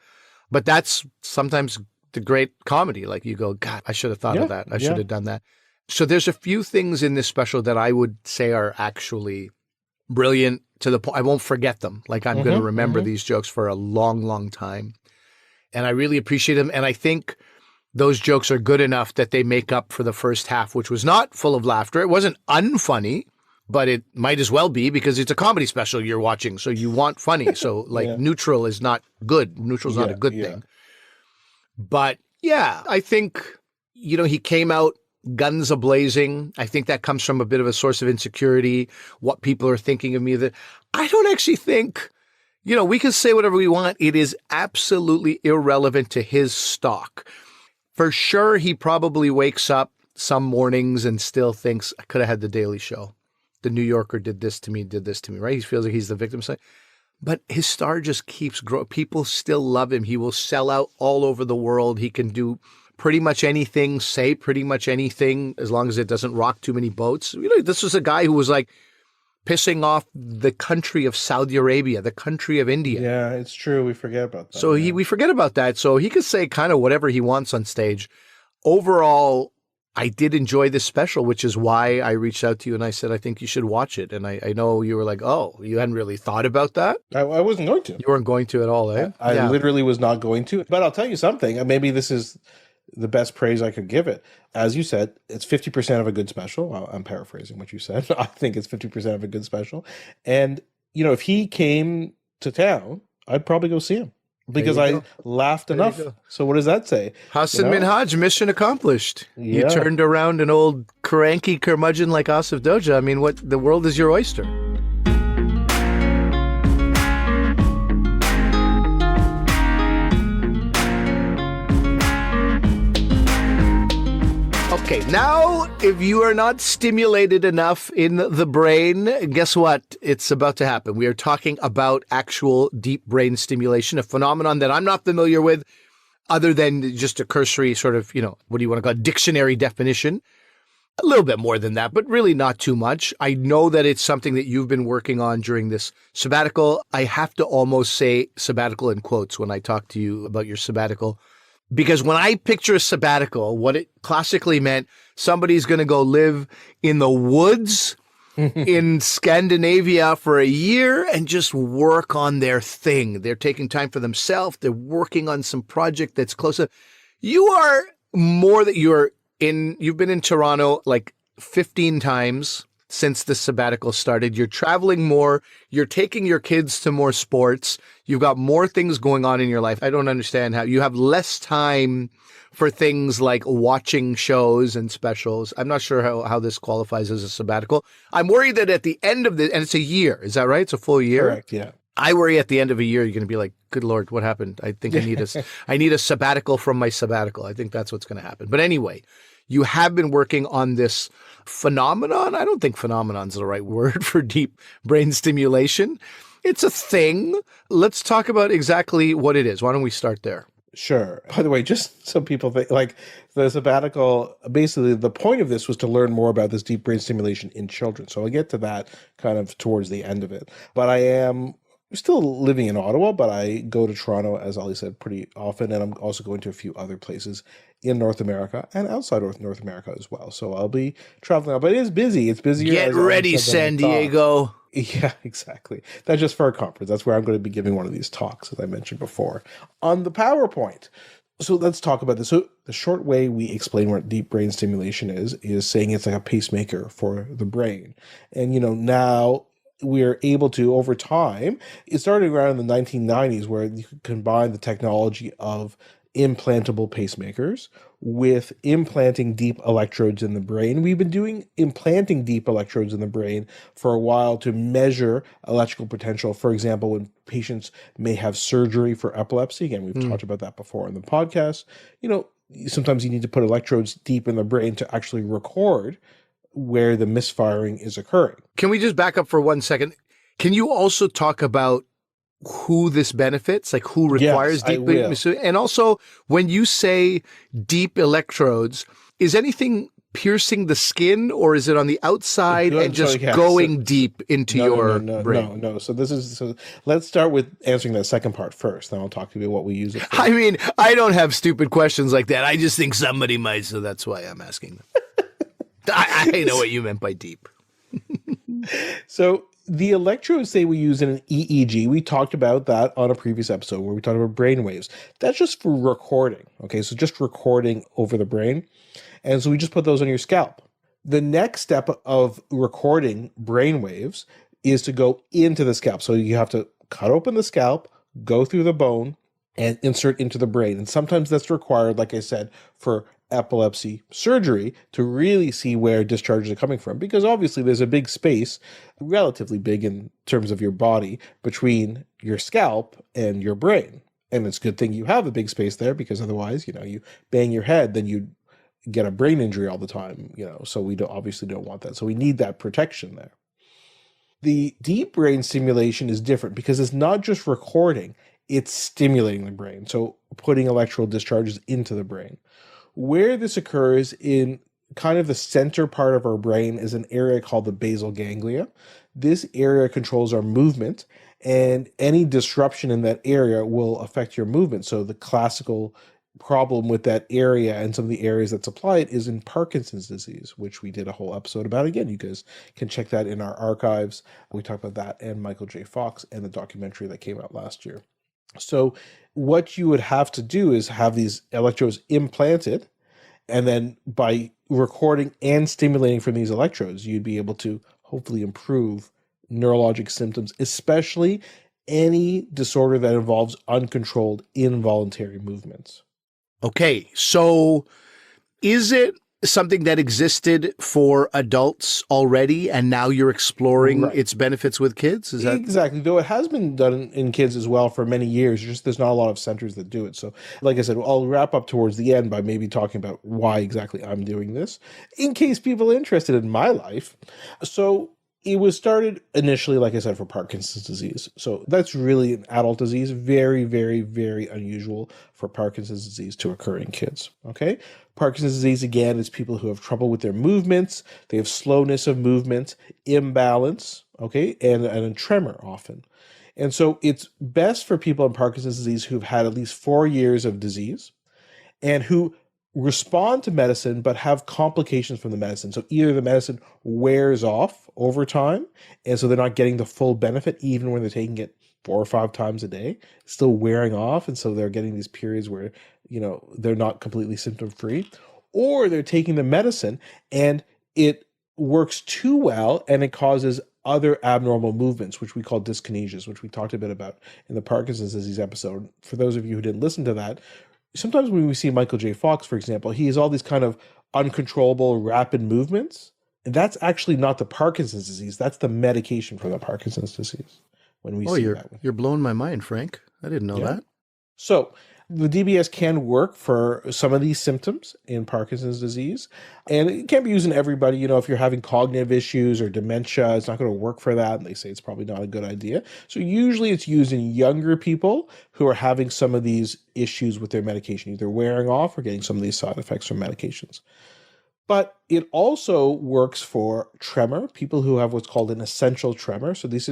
But that's sometimes the great comedy. Like you go, God, I should have thought of that. I should have done that. So there's a few things in this special that I would say are actually brilliant to the point. I won't forget them. Like I'm going to remember these jokes for a long, long time. And I really appreciate them. And I think those jokes are good enough that they make up for the first half, which was not full of laughter. It wasn't unfunny, but it might as well be because it's a comedy special you're watching. So you want funny. So neutral is not good. Neutral's not a good thing. But yeah, I think, he came out guns a-blazing. I think that comes from a bit of a source of insecurity, what people are thinking of me. That I don't actually think, we can say whatever we want. It is absolutely irrelevant to his stock. For sure, he probably wakes up some mornings and still thinks, I could have had the Daily Show. The New Yorker did this to me, right? He feels like he's the victim side. But his star just keeps growing. People still love him. He will sell out all over the world. He can do pretty much anything, say pretty much anything, as long as it doesn't rock too many boats. This was a guy who was like pissing off the country of Saudi Arabia, the country of India. Yeah, it's true. We forget about that. So we forget about that. So he could say kind of whatever he wants on stage. Overall, I did enjoy this special, which is why I reached out to you and I said, I think you should watch it. And I know you were like, oh, you hadn't really thought about that? I wasn't going to. You weren't going to at all, eh? I literally was not going to. But I'll tell you something. Maybe this is the best praise I could give it. As you said, it's 50% of a good special. I'm paraphrasing what you said. I think it's 50% of a good special. And, if he came to town, I'd probably go see him. Because I laughed enough. So what does that say? Hasan Minhaj, mission accomplished. Yeah. You turned around an old cranky curmudgeon like Asif Doja. I mean, the world is your oyster. Okay, now, if you are not stimulated enough in the brain, guess what? It's about to happen. We are talking about actual deep brain stimulation, a phenomenon that I'm not familiar with, other than just a cursory sort of, what do you want to call it, dictionary definition. A little bit more than that, but really not too much. I know that it's something that you've been working on during this sabbatical. I have to almost say sabbatical in quotes when I talk to you about your sabbatical. Because when I picture a sabbatical, what it classically meant, somebody's going to go live in the woods in Scandinavia for a year and just work on their thing. They're taking time for themselves. They're working on some project that's closer. You've been in Toronto like 15 times since the sabbatical started. You're traveling more. You're taking your kids to more sports. You've got more things going on in your life. I don't understand how you have less time for things like watching shows and specials. I'm not sure how this qualifies as a sabbatical. I'm worried that at the end of and it's a year. Is that right? It's a full year? Correct, yeah. I worry at the end of a year, you're going to be like, good Lord, what happened? I think I need a sabbatical from my sabbatical. I think that's what's going to happen. But anyway, you have been working on this phenomenon. I don't think phenomenon's the right word for deep brain stimulation. It's a thing. Let's talk about exactly what it is. Why don't we start there? Sure. By the way, just so people think, like the sabbatical, basically the point of this was to learn more about this deep brain stimulation in children. So I'll get to that kind of towards the end of it. But I am still living in Ottawa, but I go to Toronto, as Ali said, pretty often. And I'm also going to a few other places in North America and outside of North America as well. So I'll be traveling out, but it is busy. It's busier. Get ready, San Diego. Yeah, exactly. That's just for a conference. That's where I'm going to be giving one of these talks, as I mentioned before, on the PowerPoint. So let's talk about this. So the short way we explain what deep brain stimulation is saying it's like a pacemaker for the brain. And, now we're able to, over time, it started around in the 1990s where you could combine the technology of implantable pacemakers with implanting deep electrodes in the brain. We've been implanting deep electrodes in the brain for a while to measure electrical potential. For example, when patients may have surgery for epilepsy, again, we've talked about that before in the podcast, sometimes you need to put electrodes deep in the brain to actually record where the misfiring is occurring. Can we just back up for 1 second? Can you also talk about who this benefits, like who requires deep brain? And also, when you say deep electrodes, is anything piercing the skin, or is it on the outside and just going deep into your brain? No. So let's start with answering that second part first. Then I'll talk to you about what we use it for. I mean, I don't have stupid questions like that. I just think somebody might, so that's why I'm asking them. I know what you meant by deep. So the electrodes say we use in an EEG. We talked about that on a previous episode where we talked about brain waves. That's just for recording. Okay, so just recording over the brain. And so we just put those on your scalp. The next step of recording brain waves is to go into the scalp. So you have to cut open the scalp, go through the bone, and insert into the brain. And sometimes that's required, like I said, for epilepsy surgery to really see where discharges are coming from, because obviously there's a big space, relatively big in terms of your body, between your scalp and your brain. And it's a good thing you have a big space there, because otherwise, you bang your head, then you get a brain injury all the time, so we obviously don't want that. So we need that protection there. The deep brain stimulation is different because it's not just recording, it's stimulating the brain. So putting electrical discharges into the brain. Where this occurs in kind of the center part of our brain is an area called the basal ganglia. This area controls our movement, and any disruption in that area will affect your movement. So the classical problem with that area and some of the areas that supply it is in Parkinson's disease, which we did a whole episode about. Again, you guys can check that in our archives. We talked about that and Michael J. Fox and the documentary that came out last year. So what you would have to do is have these electrodes implanted, and then by recording and stimulating from these electrodes, you'd be able to hopefully improve neurologic symptoms, especially any disorder that involves uncontrolled involuntary movements. Okay, so is it something that existed for adults already, and now you're exploring its benefits with kids? Is that exactly? Though it has been done in kids as well for many years, just there's not a lot of centers that do it. So, like I said, I'll wrap up towards the end by maybe talking about why exactly I'm doing this, in case people are interested in my life. So, it was started initially, like I said, for Parkinson's disease. So that's really an adult disease. Very, very, very unusual for Parkinson's disease to occur in kids. Okay? Parkinson's disease, again, is people who have trouble with their movements. They have slowness of movement, imbalance, okay, and a tremor often. And so it's best for people in Parkinson's disease who've had at least 4 years of disease and who respond to medicine but have complications from the medicine. So either the medicine wears off over time, and so they're not getting the full benefit even when they're taking it 4 or 5 times a day, it's still wearing off, and so they're getting these periods where, they're not completely symptom free, or they're taking the medicine and it works too well and it causes other abnormal movements, which we call dyskinesias, which we talked a bit about in the Parkinson's disease episode. For those of you who didn't listen to that, sometimes when we see Michael J. Fox, for example, he has all these kind of uncontrollable, rapid movements. And that's actually not the Parkinson's disease. That's the medication for the Parkinson's disease. When we see that. You're blowing my mind, Frank. I didn't know that. So the DBS can work for some of these symptoms in Parkinson's disease. And it can't be used in everybody. If you're having cognitive issues or dementia, it's not going to work for that. And they say it's probably not a good idea. So usually it's used in younger people who are having some of these issues with their medication, either wearing off or getting some of these side effects from medications. But it also works for tremor, people who have what's called an essential tremor. So these,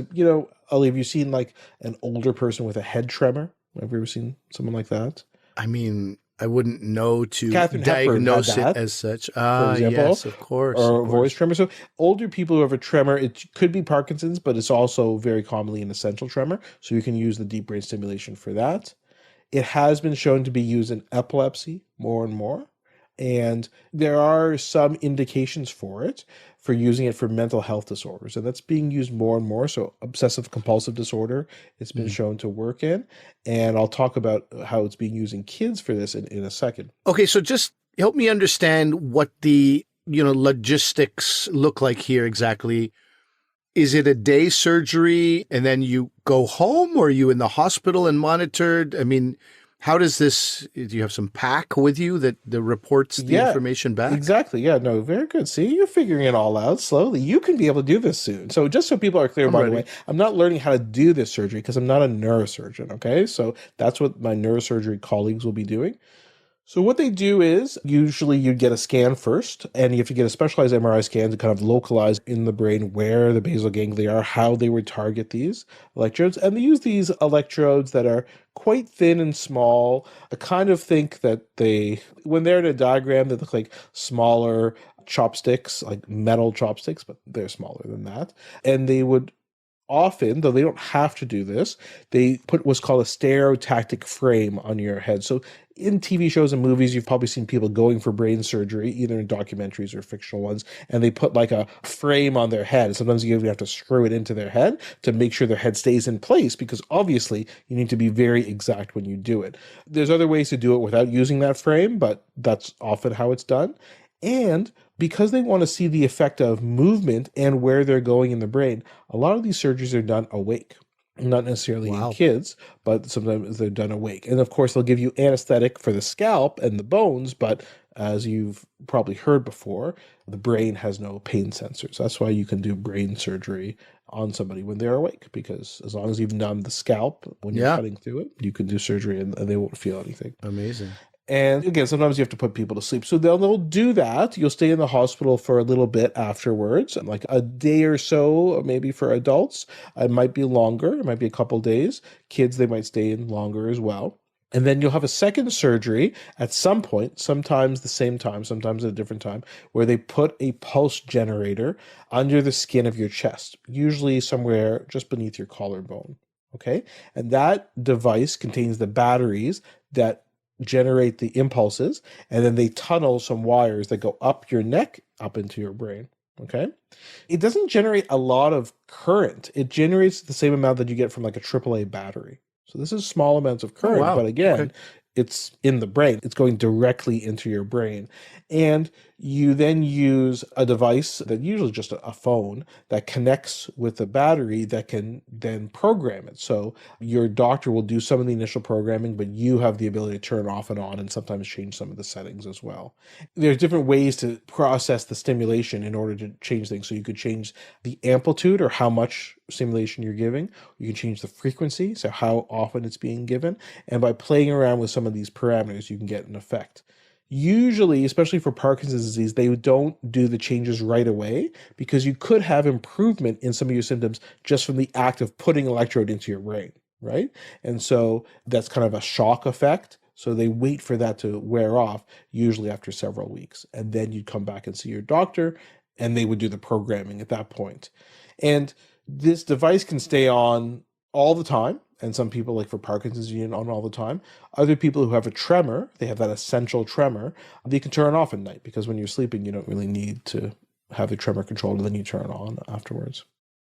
Ali, have you seen like an older person with a head tremor? Have you ever seen someone like that? I mean, I wouldn't know to Katharine diagnose Hepburn had that, it as such. For example, Yes, of course. Or voice tremor. So older people who have a tremor, it could be Parkinson's, but it's also very commonly an essential tremor. So you can use the deep brain stimulation for that. It has been shown to be used in epilepsy more and more. And there are some indications for using it for mental health disorders. And that's being used more and more. So obsessive compulsive disorder, it's been shown to work in. And I'll talk about how it's being used in kids for this in a second. Okay, so just help me understand what the, logistics look like here exactly. Is it a day surgery and then you go home, or are you in the hospital and monitored? I mean, how does this, do you have some pack with you that reports the information back? Exactly. Yeah, no, very good. See, you're figuring it all out slowly. You can be able to do this soon. So just so people are clear, by the way, I'm not learning how to do this surgery because I'm not a neurosurgeon, okay? So that's what my neurosurgery colleagues will be doing. So what they do is usually you get a scan first, and you have to get a specialized MRI scan to kind of localize in the brain where the basal ganglia are, how they would target these electrodes. And they use these electrodes that are quite thin and small. I kind of think that when they're in a diagram, they look like smaller chopsticks, like metal chopsticks, but they're smaller than that. And they would often, though they don't have to do this, they put what's called a stereotactic frame on your head. So in TV shows and movies, you've probably seen people going for brain surgery, either in documentaries or fictional ones, and they put like a frame on their head. Sometimes you have to screw it into their head to make sure their head stays in place, because obviously you need to be very exact when you do it. There's other ways to do it without using that frame, but that's often how it's done. And because they want to see the effect of movement and where they're going in the brain, a lot of these surgeries are done awake. Not necessarily in kids, but sometimes they're done awake. And of course, they'll give you anesthetic for the scalp and the bones, but as you've probably heard before, the brain has no pain sensors. That's why you can do brain surgery on somebody when they're awake, because as long as you've numbed the scalp when you're cutting through it, you can do surgery and they won't feel anything. Amazing. And again, sometimes you have to put people to sleep. So they'll do that. You'll stay in the hospital for a little bit afterwards, like a day or so, maybe for adults. It might be longer. It might be a couple days. Kids, they might stay in longer as well. And then you'll have a second surgery at some point, sometimes the same time, sometimes at a different time, where they put a pulse generator under the skin of your chest, usually somewhere just beneath your collarbone. Okay. And that device contains the batteries that generate the impulses, and then they tunnel some wires that go up your neck, up into your brain. Okay. It doesn't generate a lot of current. It generates the same amount that you get from like a AAA battery. So this is small amounts of current, wow. but again, Okay. it's in the brain. It's going directly into your brain. And you then use a device that usually just a phone that connects with the battery that can then program it. So your doctor will do some of the initial programming, but you have the ability to turn off and on and sometimes change some of the settings as well. There's different ways to process the stimulation in order to change things. So you could change the amplitude or how much stimulation you're giving. You can change the frequency, so how often it's being given. And by playing around with some of these parameters, you can get an effect. Usually, especially for Parkinson's disease, they don't do the changes right away because you could have improvement in some of your symptoms just from the act of putting electrode into your brain, right? And so that's kind of a shock effect. So they wait for that to wear off, usually after several weeks. And then you'd come back and see your doctor, and they would do the programming at that point. And this device can stay on all the time. And some people, like for Parkinson's, you on all the time. Other people who have a tremor, they have that essential tremor, they can turn off at night because when you're sleeping, you don't really need to have the tremor controlled, and then you turn it on afterwards.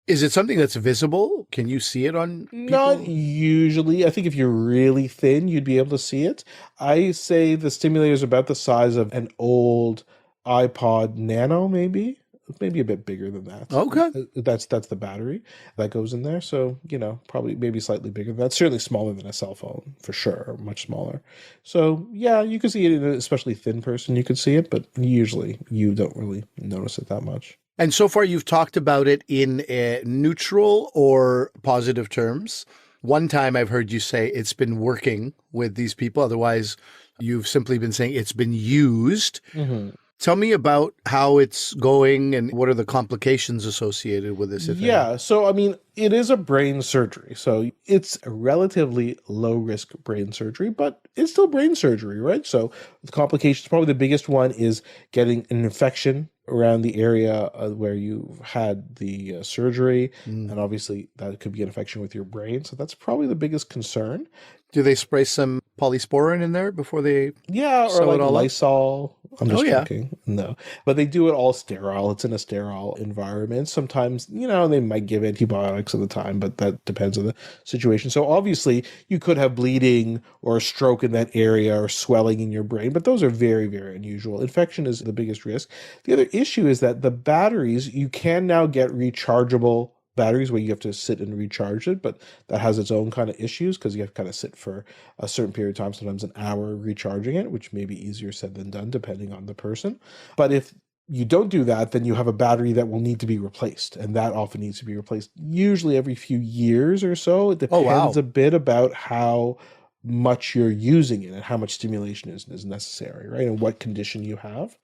Is it something that's visible? Can you see it on people? Not usually. I think if you're really thin, you'd be able to see it. I say the stimulator is about the size of an old iPod Nano, maybe a bit bigger than that. Okay. That's the battery that goes in there. So, probably maybe slightly bigger than that. Certainly smaller than a cell phone, for sure, much smaller. So, yeah, you can see it in an especially thin person. You could see it, but usually you don't really notice it that much. And so far you've talked about it in neutral or positive terms. One time I've heard you say it's been working with these people. Otherwise, you've simply been saying it's been used. Mm-hmm. Tell me about how it's going and what are the complications associated with this? So, it is a brain surgery. So it's a relatively low-risk brain surgery, but it's still brain surgery, right? So the complications, probably the biggest one is getting an infection around the area where you had the surgery. And obviously that could be an infection with your brain. So that's probably the biggest concern. Do they spray some polysporin in there before they or like Lysol? I'm just joking. No. But they do it all sterile. It's in a sterile environment. Sometimes, they might give antibiotics at the time, but that depends on the situation. So obviously you could have bleeding or a stroke in that area or swelling in your brain, but those are very, very unusual. Infection is the biggest risk. The other issue is that the batteries, you can now get rechargeable batteries where you have to sit and recharge it, but that has its own kind of issues because you have to kind of sit for a certain period of time, sometimes an hour recharging it, which may be easier said than done depending on the person. But if you don't do that, then you have a battery that will need to be replaced, and that often needs to be replaced usually every few years or so. It depends a bit about how much you're using it and how much stimulation is necessary, right? And what condition you have.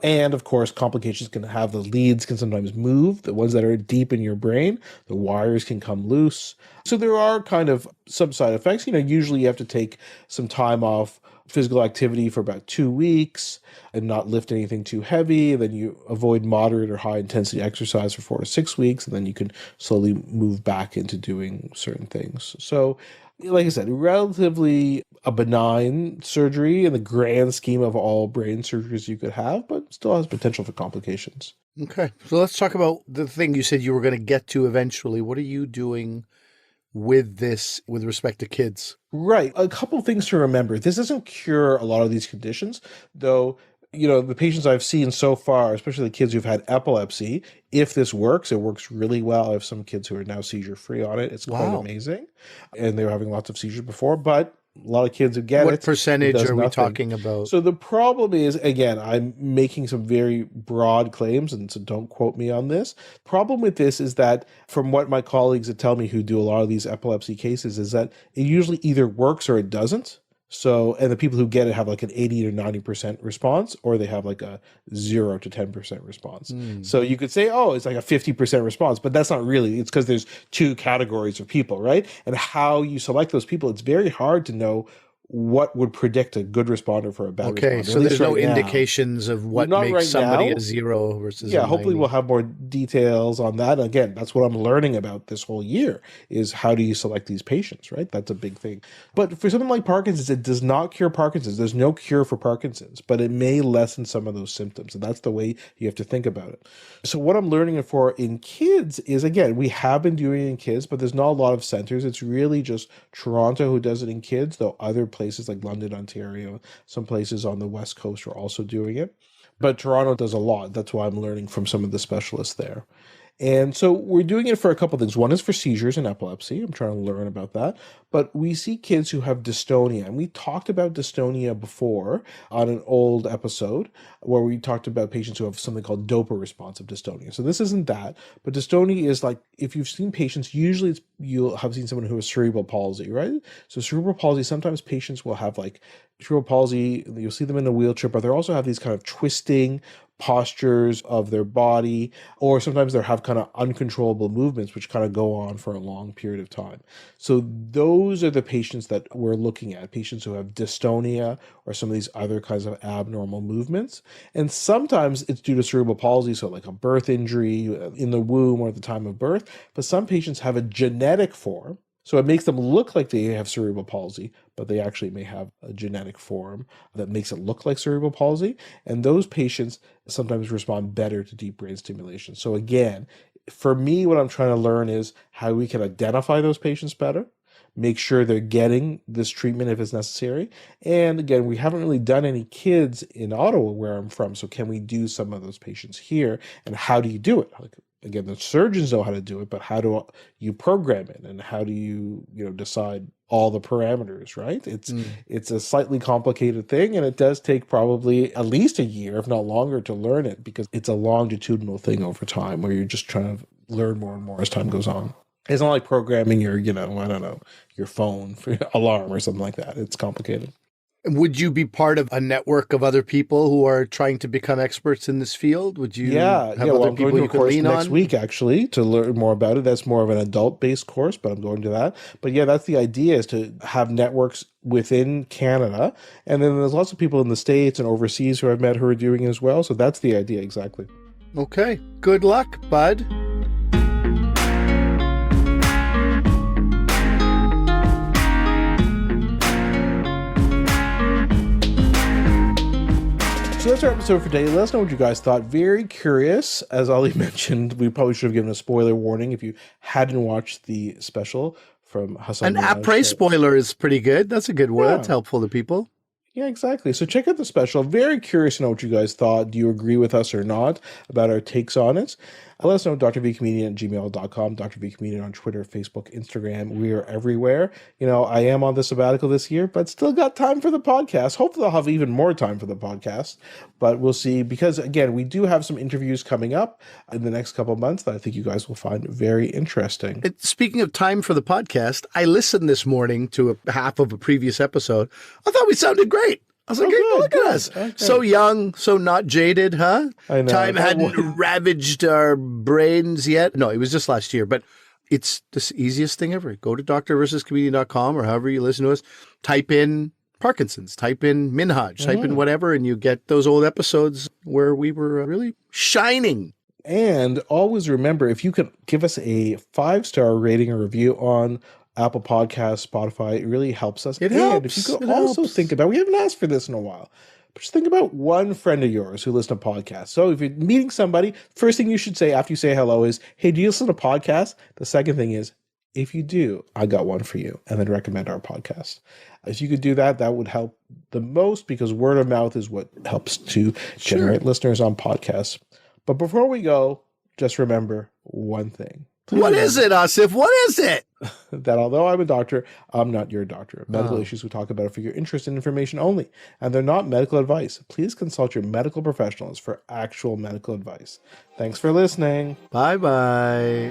And of course, complications can have the leads can sometimes move, the ones that are deep in your brain, the wires can come loose. So there are kind of some side effects. Usually you have to take some time off physical activity for about 2 weeks and not lift anything too heavy. Then you avoid moderate or high intensity exercise for 4 to 6 weeks, and then you can slowly move back into doing certain things. So like I said, relatively a benign surgery in the grand scheme of all brain surgeries you could have, but still has potential for complications. Okay. So let's talk about the thing you said you were going to get to eventually. What are you doing with this with respect to kids? Right. A couple things to remember. This doesn't cure a lot of these conditions, though. The patients I've seen so far, especially the kids who've had epilepsy, if this works, it works really well. I have some kids who are now seizure-free on it. It's quite amazing. And they were having lots of seizures before, but a lot of kids who get it. What percentage are we talking about? So the problem is, again, I'm making some very broad claims, and so don't quote me on this. Problem with this is that from what my colleagues that tell me who do a lot of these epilepsy cases is that it usually either works or it doesn't. So, and the people who get it have like an 80 to 90% response, or they have like a 0 to 10% response. So you could say, oh, it's like a 50% response, but that's not really. It's because there's two categories of people, right? And how you select those people, it's very hard to know what would predict a good responder for a bad responder. Okay, so there's no indications of what makes somebody a 0 versus a 90. Hopefully we'll have more details on that. Again, that's what I'm learning about this whole year, is how do you select these patients, right? That's a big thing. But for something like Parkinson's, it does not cure Parkinson's. There's no cure for Parkinson's, but it may lessen some of those symptoms, and that's the way you have to think about it. So what I'm learning it for in kids is, again, we have been doing it in kids, but there's not a lot of centers. It's really just Toronto who does it in kids, though other places like London, Ontario, some places on the West Coast are also doing it. But Toronto does a lot. That's why I'm learning from some of the specialists there. And so we're doing it for a couple of things. One is for seizures and epilepsy. I'm trying to learn about that. But we see kids who have dystonia. And we talked about dystonia before on an old episode where we talked about patients who have something called dopa-responsive dystonia. So this isn't that. But dystonia is like, if you've seen patients, usually you'll have seen someone who has cerebral palsy, right? So cerebral palsy, sometimes patients will have like cerebral palsy. You'll see them in a wheelchair, but they also have these kind of twisting postures of their body, or sometimes they have kind of uncontrollable movements which kind of go on for a long period of time. So those are the patients that we're looking at, patients who have dystonia or some of these other kinds of abnormal movements. And sometimes it's due to cerebral palsy, so like a birth injury in the womb or at the time of birth, but some patients have a genetic form. So it makes them look like they have cerebral palsy, but they actually may have a genetic form that makes it look like cerebral palsy. And those patients sometimes respond better to deep brain stimulation. So again, for me, what I'm trying to learn is how we can identify those patients better, make sure they're getting this treatment if it's necessary. And again, we haven't really done any kids in Ottawa where I'm from. So can we do some of those patients here? And how do you do it? Again, the surgeons know how to do it, but how do you program it, and how do you decide all the parameters, right? It's a slightly complicated thing, and it does take probably at least a year, if not longer, to learn it, because it's a longitudinal thing over time where you're just trying to learn more and more as time goes on. It's not like programming your, your phone for your alarm or something like that. It's complicated. Would you be part of a network of other people who are trying to become experts in this field? Would you have other people you could lean on? Next week, actually, to learn more about it. That's more of an adult-based course, but I'm going to that. But yeah, that's the idea, is to have networks within Canada. And then there's lots of people in the States and overseas who I've met who are doing it as well. So that's the idea, exactly. Okay. Good luck, bud. So that's our episode for today. Let us know what you guys thought. Very curious. As Ali mentioned, we probably should have given a spoiler warning if you hadn't watched the special from Hasan Minhaj. An après spoiler is pretty good. That's a good word. Yeah. That's helpful to people. Yeah, exactly. So check out the special. Very curious to know what you guys thought. Do you agree with us or not about our takes on it? Let us know, drvcomedian@gmail.com, drvcomedian on Twitter, Facebook, Instagram. We are everywhere. I am on the sabbatical this year, but still got time for the podcast. Hopefully I'll have even more time for the podcast, but we'll see, because again, we do have some interviews coming up in the next couple of months that I think you guys will find very interesting. Speaking of time for the podcast, I listened this morning to half of a previous episode. I thought we sounded great. I was like, hey, look at us. Okay. So young, so not jaded, huh? I know. Time hadn't ravaged our brains yet. No, it was just last year, but it's the easiest thing ever. Go to drversuscomedian.com or however you listen to us, type in Parkinson's, type in Minhaj, type in whatever, and you get those old episodes where we were really shining. And always remember, if you could give us a 5-star rating or review on Apple Podcasts, Spotify, it really helps us. It helps. If you could also think about, we haven't asked for this in a while, but just think about one friend of yours who listens to podcasts. So if you're meeting somebody, first thing you should say after you say hello is, hey, do you listen to podcasts? The second thing is, if you do, I got one for you, and then recommend our podcast. If you could do that, that would help the most, because word of mouth is what helps to generate listeners on podcasts. But before we go, just remember one thing. What is it, Asif? What is it? That although I'm a doctor, I'm not your doctor. Medical issues we talk about are for your interest and information only, and they're not medical advice. Please consult your medical professionals for actual medical advice. Thanks for listening. Bye-bye.